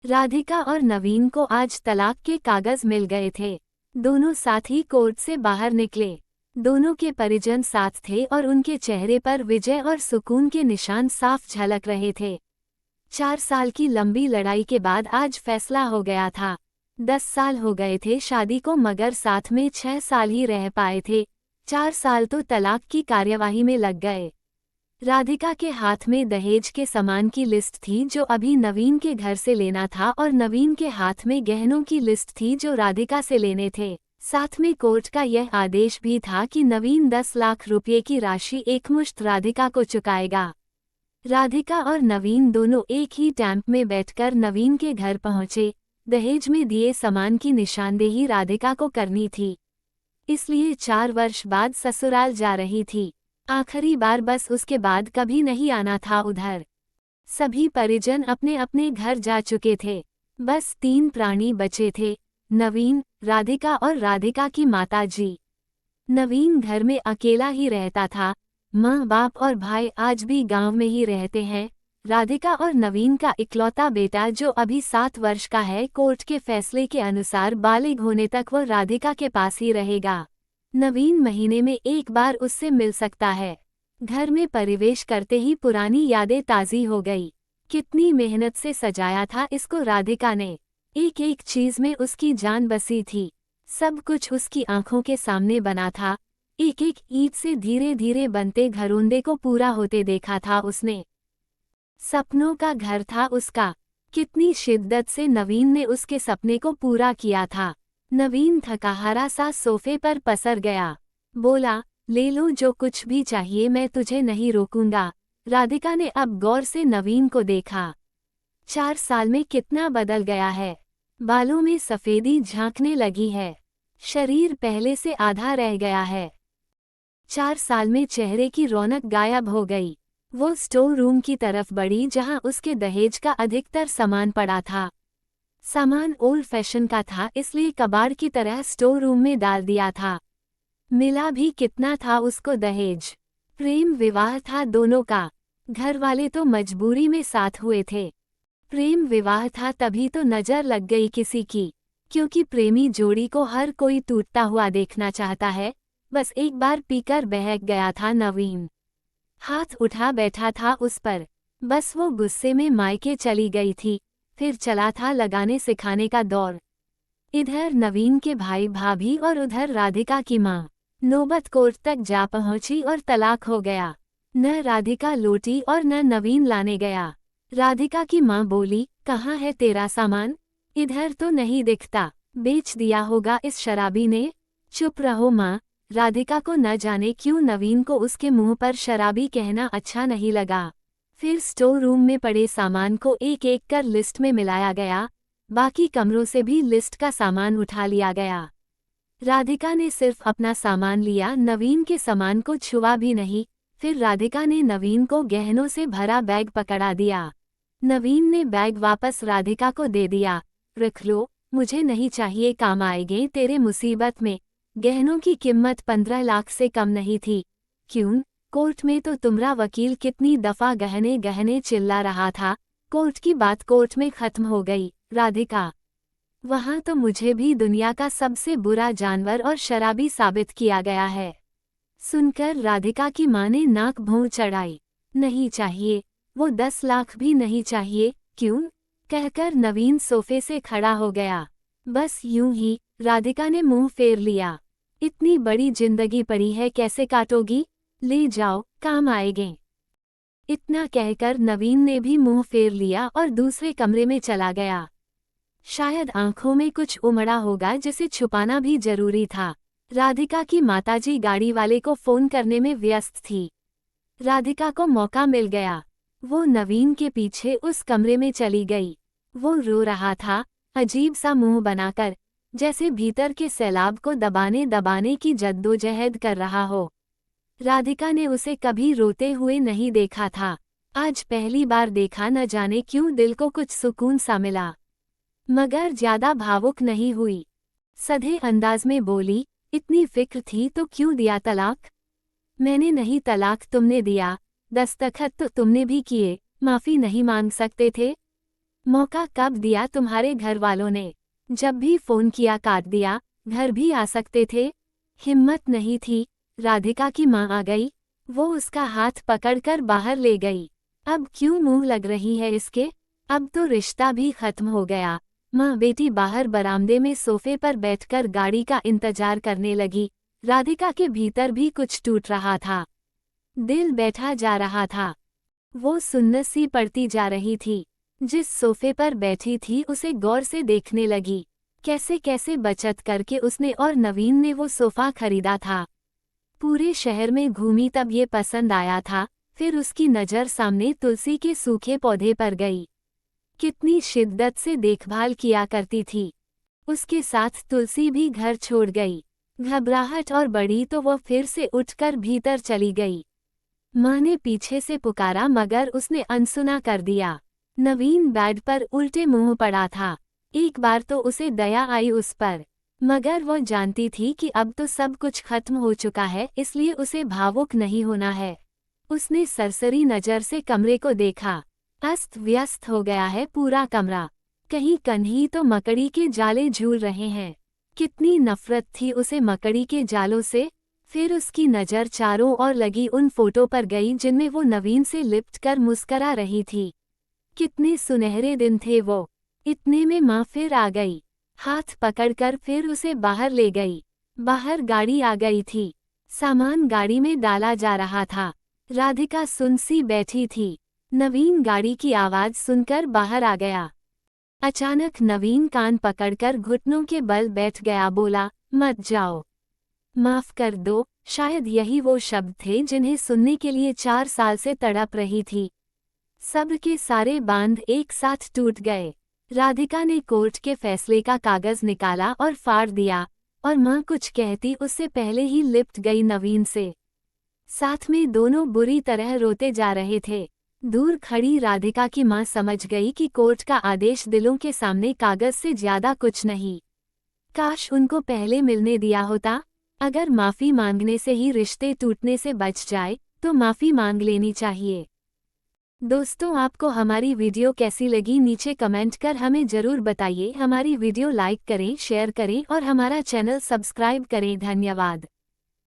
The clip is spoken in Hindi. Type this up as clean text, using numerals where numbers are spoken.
राधिका और नवीन को आज तलाक के कागज मिल गए थे। दोनों साथ ही कोर्ट से बाहर निकले। दोनों के परिजन साथ थे और उनके चेहरे पर विजय और सुकून के निशान साफ झलक रहे थे। 4 साल की लंबी लड़ाई के बाद आज फैसला हो गया था। 10 साल हो गए थे शादी को, मगर साथ में 6 साल ही रह पाए थे। 4 साल तो तलाक की कार्यवाही में लग गए। राधिका के हाथ में दहेज के सामान की लिस्ट थी जो अभी नवीन के घर से लेना था, और नवीन के हाथ में गहनों की लिस्ट थी जो राधिका से लेने थे। साथ में कोर्ट का यह आदेश भी था कि नवीन 10 लाख रुपये की राशि एकमुश्त राधिका को चुकाएगा। राधिका और नवीन दोनों एक ही टैंप में बैठकर नवीन के घर पहुंचे। दहेज में दिए सामान की निशानदेही राधिका को करनी थी, इसलिए 4 वर्ष बाद ससुराल जा रही थी। आखिरी बार, बस उसके बाद कभी नहीं आना था उधर। सभी परिजन अपने अपने घर जा चुके थे। बस 3 प्राणी बचे थे, नवीन, राधिका और राधिका की माताजी। नवीन घर में अकेला ही रहता था। माँ बाप और भाई आज भी गांव में ही रहते हैं। राधिका और नवीन का इकलौता बेटा जो अभी 7 वर्ष का है, कोर्ट के फैसले के अनुसार बालिग होने तक वो राधिका के पास ही रहेगा। नवीन महीने में एक बार उससे मिल सकता है। घर में प्रवेश करते ही पुरानी यादें ताज़ी हो गई। कितनी मेहनत से सजाया था इसको राधिका ने। एक एक चीज में उसकी जान बसी थी। सब कुछ उसकी आंखों के सामने बना था। एक एक ईंट से धीरे धीरे बनते घरोंदे को पूरा होते देखा था उसने। सपनों का घर था उसका। कितनी शिद्दत से नवीन ने उसके सपने को पूरा किया था। नवीन थकाहारा सा सोफे पर पसर गया। बोला, ले लो जो कुछ भी चाहिए, मैं तुझे नहीं रोकूंगा। राधिका ने अब गौर से नवीन को देखा। 4 साल में कितना बदल गया है। बालों में सफेदी झांकने लगी है। शरीर पहले से आधा रह गया है। 4 साल में चेहरे की रौनक गायब हो गई। वो स्टोर रूम की तरफ बढ़ी जहां उसके दहेज का अधिकतर सामान पड़ा था। सामान ओल्ड फैशन का था, इसलिए कबाड़ की तरह स्टोर रूम में डाल दिया था। मिला भी कितना था उसको दहेज। प्रेम विवाह था दोनों का। घर वाले तो मजबूरी में साथ हुए थे। प्रेम विवाह था तभी तो नजर लग गई किसी की, क्योंकि प्रेमी जोड़ी को हर कोई टूटता हुआ देखना चाहता है। बस एक बार पीकर बहक गया था नवीन। हाथ उठा बैठा था उस पर। बस वो गुस्से में मायके चली गई थी। फिर चला था लगाने सिखाने का दौर। इधर नवीन के भाई भाभी और उधर राधिका की माँ। नौबत कोर्ट तक जा पहुंची और तलाक हो गया। न राधिका लौटी और न नवीन लाने गया। राधिका की माँ बोली, कहाँ है तेरा सामान? इधर तो नहीं दिखता। बेच दिया होगा इस शराबी ने। चुप रहो माँ। राधिका को न जाने क्यों नवीन को उसके मुंह पर शराबी कहना अच्छा नहीं लगा। फिर स्टोर रूम में पड़े सामान को एक एक कर लिस्ट में मिलाया गया। बाकी कमरों से भी लिस्ट का सामान उठा लिया गया। राधिका ने सिर्फ अपना सामान लिया, नवीन के सामान को छुआ भी नहीं। फिर राधिका ने नवीन को गहनों से भरा बैग पकड़ा दिया। नवीन ने बैग वापस राधिका को दे दिया। रख लो, मुझे नहीं चाहिए, काम आएंगे तेरे मुसीबत में। गहनों की कीमत 15 लाख से कम नहीं थी। क्यों? कोर्ट में तो तुम्हारा वकील कितनी दफा गहने गहने चिल्ला रहा था। कोर्ट की बात कोर्ट में खत्म हो गई राधिका। वहां तो मुझे भी दुनिया का सबसे बुरा जानवर और शराबी साबित किया गया है। सुनकर राधिका की मां ने नाक भौं चढ़ाई। नहीं चाहिए, वो 10 लाख भी नहीं चाहिए। क्यों? कहकर नवीन सोफे से खड़ा हो गया। बस यूं ही। राधिका ने मुंह फेर लिया। इतनी बड़ी जिंदगी पड़ी है, कैसे काटोगी? ले जाओ, काम आएंगे। इतना कहकर नवीन ने भी मुंह फेर लिया और दूसरे कमरे में चला गया। शायद आंखों में कुछ उमड़ा होगा जिसे छुपाना भी जरूरी था। राधिका की माताजी गाड़ी वाले को फोन करने में व्यस्त थी। राधिका को मौका मिल गया। वो नवीन के पीछे उस कमरे में चली गई। वो रो रहा था, अजीब सा मुंह बनाकर, जैसे भीतर के सैलाब को दबाने दबाने की जद्दोजहद कर रहा हो। राधिका ने उसे कभी रोते हुए नहीं देखा था। आज पहली बार देखा, न जाने क्यों दिल को कुछ सुकून सा मिला। मगर ज्यादा भावुक नहीं हुई। सधे अंदाज में बोली, इतनी फिक्र थी तो क्यों दिया तलाक? मैंने नहीं, तलाक तुमने दिया। दस्तखत तो तुमने भी किए, माफी नहीं मांग सकते थे? मौका कब दिया तुम्हारे घर वालों ने? जब भी फोन किया काट दिया, घर भी आ सकते थे। हिम्मत नहीं थी। राधिका की माँ आ गई। वो उसका हाथ पकड़कर बाहर ले गई। अब क्यों मुंह लग रही है इसके? अब तो रिश्ता भी खत्म हो गया। माँ बेटी बाहर बरामदे में सोफे पर बैठकर गाड़ी का इंतजार करने लगी। राधिका के भीतर भी कुछ टूट रहा था। दिल बैठा जा रहा था। वो सुन्नत सी पड़ती जा रही थी। जिस सोफे पर बैठी थी उसे गौर से देखने लगी। कैसे कैसे बचत करके उसने और नवीन ने वो सोफा खरीदा था। पूरे शहर में घूमी तब ये पसंद आया था। फिर उसकी नज़र सामने तुलसी के सूखे पौधे पर गई। कितनी शिद्दत से देखभाल किया करती थी। उसके साथ तुलसी भी घर छोड़ गई। घबराहट और बढ़ी तो वो फिर से उठकर भीतर चली गई। माँ ने पीछे से पुकारा मगर उसने अनसुना कर दिया। नवीन बेड पर उल्टे मुंह पड़ा था। एक बार तो उसे दया आई उस पर, मगर वो जानती थी कि अब तो सब कुछ खत्म हो चुका है, इसलिए उसे भावुक नहीं होना है। उसने सरसरी नज़र से कमरे को देखा। अस्त व्यस्त हो गया है पूरा कमरा। कहीं कन्ही तो मकड़ी के जाले झूल रहे हैं। कितनी नफरत थी उसे मकड़ी के जालों से। फिर उसकी नज़र चारों ओर लगी उन फोटो पर गई जिनमें वो नवीन से लिपट कर मुस्करा रही थी। कितने सुनहरे दिन थे वो। इतने में माँ फिर आ गई। हाथ पकड़कर फिर उसे बाहर ले गई। बाहर गाड़ी आ गई थी। सामान गाड़ी में डाला जा रहा था। राधिका सुन सी बैठी थी। नवीन गाड़ी की आवाज़ सुनकर बाहर आ गया। अचानक नवीन कान पकड़कर घुटनों के बल बैठ गया। बोला, मत जाओ, माफ कर दो। शायद यही वो शब्द थे जिन्हें सुनने के लिए 4 साल से तड़प रही थी। सब्र के सारे बांध एक साथ टूट गए। राधिका ने कोर्ट के फैसले का कागज निकाला और फाड़ दिया, और माँ कुछ कहती उससे पहले ही लिपट गई नवीन से। साथ में दोनों बुरी तरह रोते जा रहे थे। दूर खड़ी राधिका की माँ समझ गई कि कोर्ट का आदेश दिलों के सामने कागज से ज्यादा कुछ नहीं। काश उनको पहले मिलने दिया होता। अगर माफी मांगने से ही रिश्ते टूटने से बच जाए तो माफी मांग लेनी चाहिए। दोस्तों, आपको हमारी वीडियो कैसी लगी नीचे कमेंट कर हमें ज़रूर बताइए। हमारी वीडियो लाइक करें, शेयर करें और हमारा चैनल सब्सक्राइब करें। धन्यवाद।